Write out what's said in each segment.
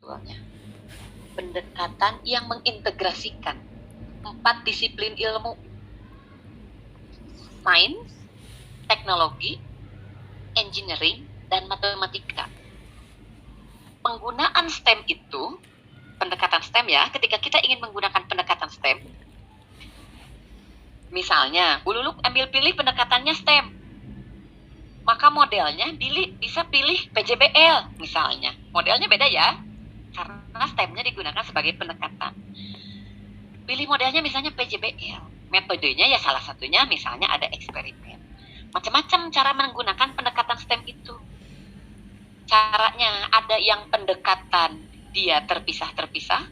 sebetulnya. Pendekatan yang mengintegrasikan 4 disiplin ilmu: sains, teknologi, engineering, dan matematika. Penggunaan STEM itu, pendekatan STEM ya, ketika kita ingin menggunakan pendekatan STEM, misalnya Bu Lulu ambil pilih pendekatannya STEM, maka modelnya bisa pilih PJBL misalnya. Modelnya beda ya, karena STEM-nya digunakan sebagai pendekatan. Pilih modelnya misalnya PJBL. Metodenya ya salah satunya misalnya ada eksperimen. Macam-macam cara menggunakan pendekatan STEM itu. Caranya ada yang pendekatan dia terpisah-terpisah,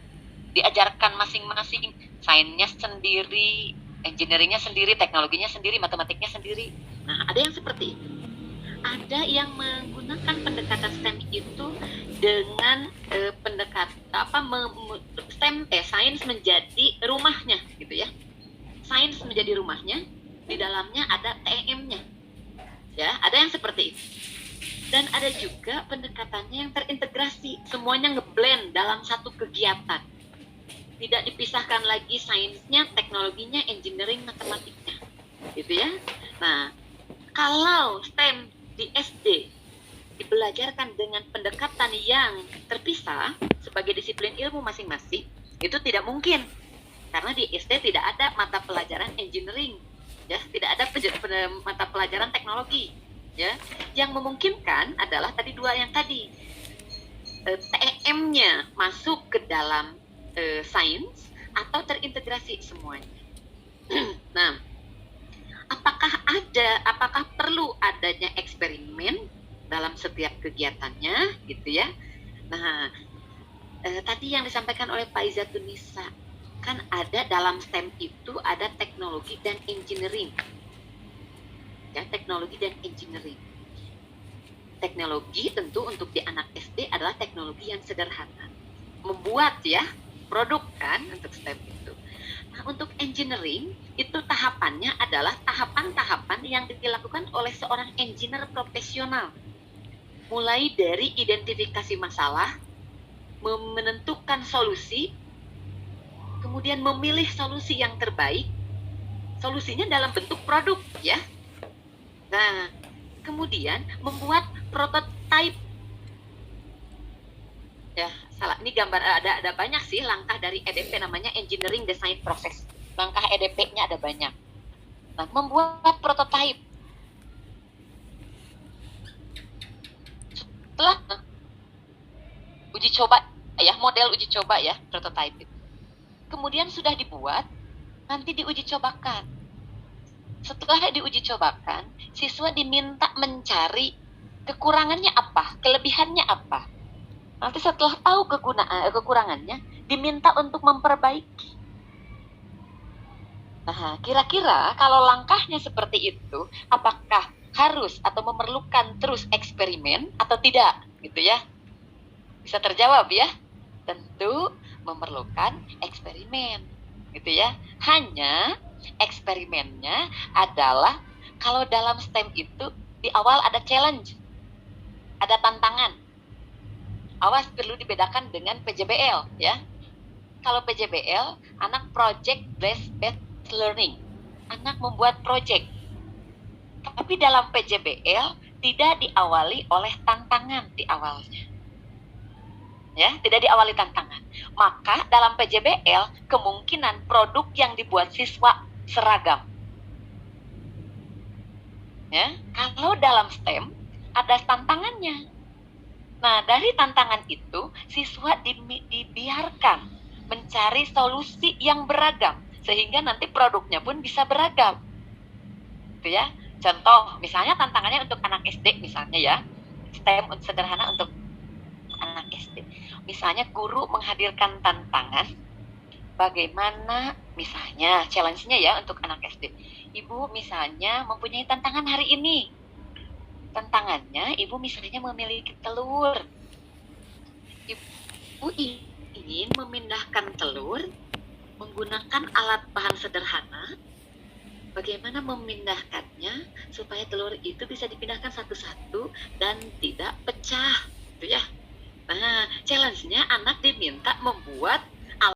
diajarkan masing-masing, sainsnya sendiri, engineeringnya sendiri, teknologinya sendiri, matematiknya sendiri. Nah, ada yang seperti itu. Ada yang menggunakan pendekatan STEM itu dengan sains menjadi rumahnya gitu ya. Sains menjadi rumahnya, di dalamnya ada TEM-nya. Ya, ada yang seperti itu. Dan ada juga pendekatannya yang terintegrasi, semuanya ngeblend dalam satu kegiatan. Tidak dipisahkan lagi sainsnya, teknologinya, engineering, matematiknya. Gitu ya. Nah, kalau STEM di SD dibelajarkan dengan pendekatan yang terpisah sebagai disiplin ilmu masing-masing, itu tidak mungkin. Karena di SD tidak ada mata pelajaran engineering, ya, tidak ada mata pelajaran teknologi, ya. Yang memungkinkan adalah tadi dua yang tadi, TEM-nya masuk ke dalam sains atau terintegrasi semuanya. Nah, apakah perlu adanya eksperimen dalam setiap kegiatannya gitu ya. Nah, tadi yang disampaikan oleh Pak Izzatunisa, kan ada dalam STEM itu ada teknologi dan engineering. Ya, teknologi dan engineering. Teknologi tentu untuk di anak SD adalah teknologi yang sederhana. Membuat ya, produk kan untuk STEM itu. Nah, untuk engineering itu tahapannya adalah tahapan-tahapan yang dilakukan oleh seorang engineer profesional. Mulai dari identifikasi masalah, menentukan solusi, kemudian memilih solusi yang terbaik, solusinya dalam bentuk produk ya. Nah, kemudian membuat prototype. Ya, salah. Ini gambar ada banyak sih langkah dari EDP, namanya Engineering Design Process. Langkah EDP-nya ada banyak. Nah, membuat prototype. Setelah uji coba ya, model uji coba ya, prototype itu. Kemudian sudah dibuat, nanti diuji cobakan. Setelah diuji cobakan, siswa diminta mencari kekurangannya apa, kelebihannya apa. Nanti setelah tahu kekurangannya, diminta untuk memperbaiki. Nah, kira-kira kalau langkahnya seperti itu, apakah harus atau memerlukan terus eksperimen atau tidak, gitu ya? Bisa terjawab ya? Tentu memerlukan eksperimen, gitu ya. Hanya eksperimennya adalah kalau dalam STEM itu di awal ada challenge, ada tantangan. Awas, perlu dibedakan dengan PJBL ya. Kalau PJBL, anak project based learning. Anak membuat project. Tapi dalam PJBL tidak diawali oleh tantangan di awalnya. Ya, tidak diawali tantangan. Maka dalam PJBL kemungkinan produk yang dibuat siswa seragam. Ya, kalau dalam STEM ada tantangannya. Nah, dari tantangan itu siswa dibiarkan mencari solusi yang beragam sehingga nanti produknya pun bisa beragam. Itu ya. Contoh, misalnya tantangannya untuk anak SD misalnya ya. STEM sederhana untuk anak SD. Misalnya guru menghadirkan tantangan bagaimana misalnya challenge-nya ya untuk anak SD. Ibu misalnya mempunyai tantangan hari ini. Tantangannya ibu misalnya memiliki telur. Ibu ingin memindahkan telur menggunakan alat bahan sederhana. Bagaimana memindahkannya supaya telur itu bisa dipindahkan satu-satu dan tidak pecah, gitu ya. Nah, challenge-nya anak diminta membuat